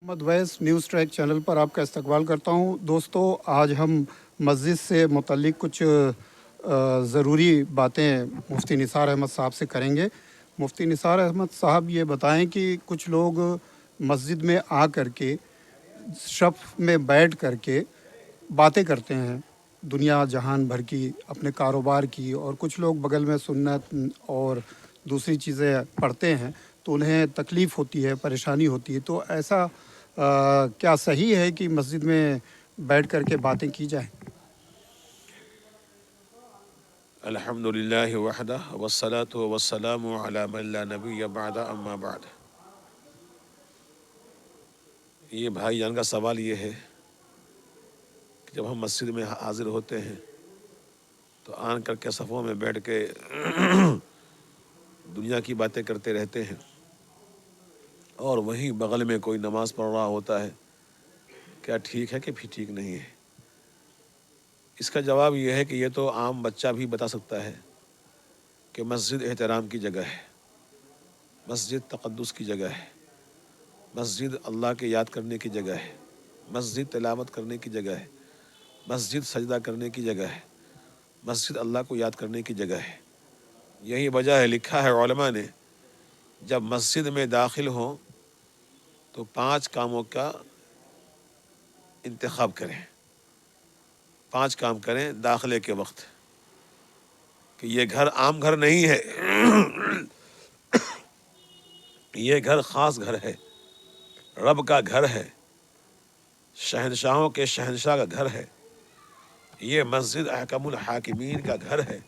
محمد ویس news track channel پر آپ کا استقبال کرتا ہوں۔ دوستو، آج ہم مسجد سے متعلق کچھ ضروری باتیں مفتی نثار احمد صاحب سے کریں گے۔ مفتی نثار احمد صاحب یہ بتائیں کہ کچھ لوگ مسجد میں آ کر کے صف میں بیٹھ کر کے باتیں کرتے ہیں دنیا جہان بھر کی، اپنے کاروبار کی، اور کچھ لوگ بغل میں سنت اور دوسری چیزیں پڑھتے ہیں تو انہیں تکلیف ہوتی ہے، پریشانی ہوتی ہے۔ تو ایسا کیا صحیح ہے کہ مسجد میں بیٹھ کر کے باتیں کی جائیں؟ الحمد للہ وحدہ والصلاة والسلام علی من لا نبی بعد اما بعد۔ یہ بھائی جان کا سوال یہ ہے کہ جب ہم مسجد میں حاضر ہوتے ہیں تو آن کر کے صفوں میں بیٹھ کے دنیا کی باتیں کرتے رہتے ہیں، اور وہیں بغل میں کوئی نماز پڑھ رہا ہوتا ہے، کیا ٹھیک ہے کہ پھر ٹھیک نہیں ہے؟ اس کا جواب یہ ہے کہ یہ تو عام بچہ بھی بتا سکتا ہے کہ مسجد احترام کی جگہ ہے، مسجد تقدس کی جگہ ہے، مسجد اللہ کے یاد کرنے کی جگہ ہے، مسجد تلاوت کرنے کی جگہ ہے، مسجد سجدہ کرنے کی جگہ ہے، مسجد اللہ کو یاد کرنے کی جگہ ہے۔ یہی وجہ ہے، لکھا ہے علماء نے، جب مسجد میں داخل ہوں تو 5 کاموں کا انتخاب کریں، 5 کام کریں داخلے کے وقت، کہ یہ گھر عام گھر نہیں ہے، یہ گھر خاص گھر ہے، رب کا گھر ہے، شہنشاہوں کے شہنشاہ کا گھر ہے، یہ مسجد احکم الحاکمین کا گھر ہے۔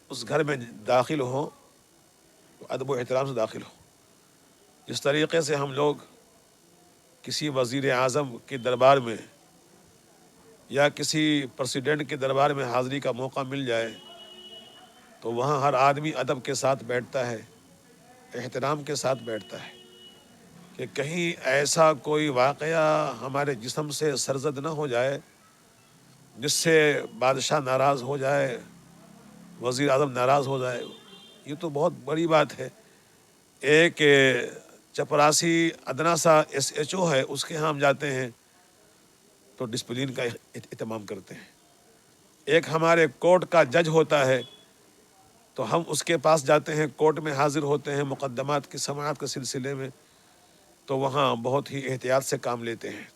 اس گھر میں داخل ہوں تو ادب و احترام سے داخل ہوں۔ جس طریقے سے ہم لوگ کسی وزیر اعظم کے دربار میں یا کسی پریزیڈنٹ کے دربار میں حاضری کا موقع مل جائے تو وہاں ہر آدمی ادب کے ساتھ بیٹھتا ہے، احترام کے ساتھ بیٹھتا ہے، کہ کہیں ایسا کوئی واقعہ ہمارے جسم سے سرزد نہ ہو جائے جس سے بادشاہ ناراض ہو جائے، وزیر اعظم ناراض ہو جائے۔ یہ تو بہت بڑی بات ہے۔ ایک چپراسی ادنا سا ایس ایچ او ہے، اس کے ہاں ہم جاتے ہیں تو ڈسپلن کا اہتمام کرتے ہیں۔ ایک ہمارے کورٹ کا جج ہوتا ہے تو ہم اس کے پاس جاتے ہیں، کورٹ میں حاضر ہوتے ہیں مقدمات کی سماعت کے سلسلے میں، تو وہاں بہت ہی احتیاط سے کام لیتے ہیں۔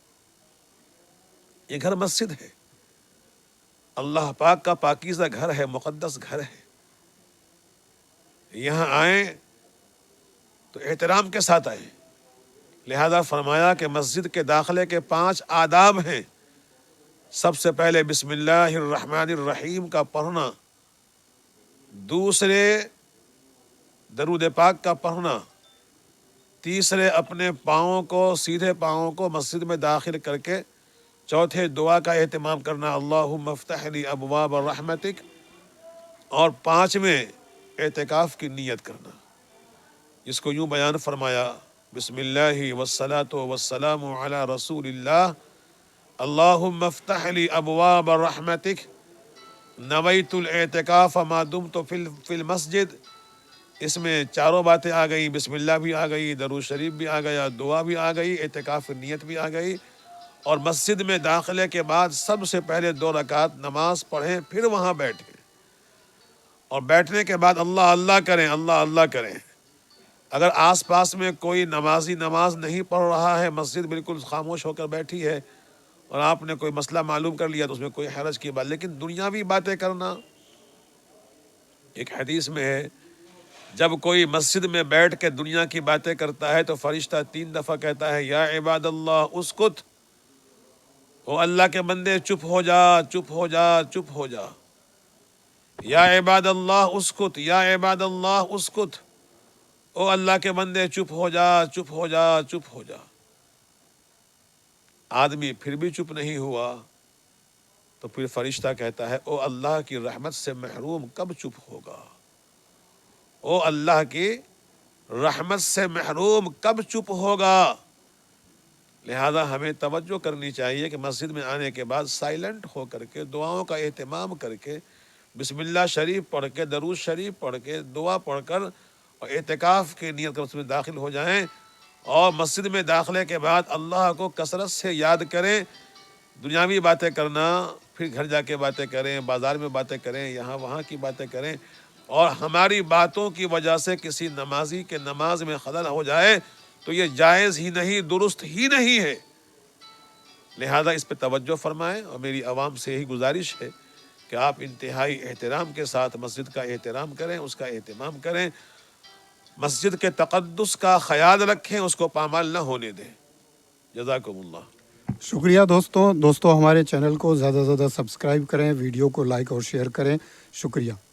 یہ گھر مسجد ہے، اللہ پاک کا پاکیزہ گھر ہے، مقدس گھر ہے۔ یہاں آئیں تو احترام کے ساتھ آئیں۔ لہذا فرمایا کہ مسجد کے داخلے کے 5 آداب ہیں۔ سب سے پہلے بسم اللہ الرحمن الرحیم کا پڑھنا، دوسرے درود پاک کا پڑھنا، تیسرے اپنے پاؤں کو، سیدھے پاؤں کو مسجد میں داخل کر کے چوتھے دعا کا اہتمام کرنا، اللہم افتح لی ابواب رحمتک، اور 5ویں اعتکاف کی نیت کرنا، جس کو یوں بیان فرمایا، بسم اللہ والصلاة والسلام علی رسول اللہ، اللہم افتح لی ابواب رحمتک، نویت الاعتکاف ما دمت فی المسجد۔ اس میں چاروں باتیں آ گئی، بسم اللہ بھی آ گئی، درود شریف بھی آ گیا، دعا بھی آ گئی، اعتکاف کی نیت بھی آ گئی، اور مسجد میں داخلے کے بعد سب سے پہلے 2 رکعت نماز پڑھیں، پھر وہاں بیٹھیں، اور بیٹھنے کے بعد اللہ اللہ کریں، اللہ اللہ کریں۔ اگر آس پاس میں کوئی نمازی نماز نہیں پڑھ رہا ہے، مسجد بالکل خاموش ہو کر بیٹھی ہے، اور آپ نے کوئی مسئلہ معلوم کر لیا تو اس میں کوئی حرج کی بات، لیکن دنیاوی باتیں کرنا، ایک حدیث میں ہے، جب کوئی مسجد میں بیٹھ کے دنیا کی باتیں کرتا ہے تو فرشتہ 3 دفعہ کہتا ہے، یا عباد اللہ اسکت، او اللہ کے بندے چپ ہو جا، چپ ہو جا، چپ ہو جا، یا عباد اللہ اسکت، یا عباد اللہ اسکت، او اللہ کے بندے چپ ہو جا، چپ ہو جا، چپ ہو جا۔ آدمی پھر بھی چپ نہیں ہوا تو پھر فرشتہ کہتا ہے، او اللہ کی رحمت سے محروم کب چپ ہوگا، او اللہ کی رحمت سے محروم کب چپ ہوگا۔ لہذا ہمیں توجہ کرنی چاہیے کہ مسجد میں آنے کے بعد سائلنٹ ہو کر کے، دعاؤں کا اہتمام کر کے، بسم اللہ شریف پڑھ کے، درود شریف پڑھ کے، دعا پڑھ کر، اور اعتکاف کی نیت کر اس میں داخل ہو جائیں، اور مسجد میں داخلے کے بعد اللہ کو کثرت سے یاد کریں. دنیاوی باتیں کرنا، پھر گھر جا کے باتیں کریں، بازار میں باتیں کریں، یہاں وہاں کی باتیں کریں، اور ہماری باتوں کی وجہ سے کسی نمازی کے نماز میں خلل ہو جائے تو یہ جائز ہی نہیں، درست ہی نہیں ہے. لہذا اس پہ توجہ فرمائیں. اور میری عوام سے یہی گزارش ہے کہ آپ انتہائی احترام کے ساتھ مسجد کا احترام کریں، اس کا اہتمام کریں، مسجد کے تقدس کا خیال رکھیں، اس کو پامال نہ ہونے دیں. جزاکم اللہ. شکریہ دوستوں ہمارے چینل کو زیادہ سے زیادہ سبسکرائب کریں، ویڈیو کو لائک اور شیئر کریں. شکریہ.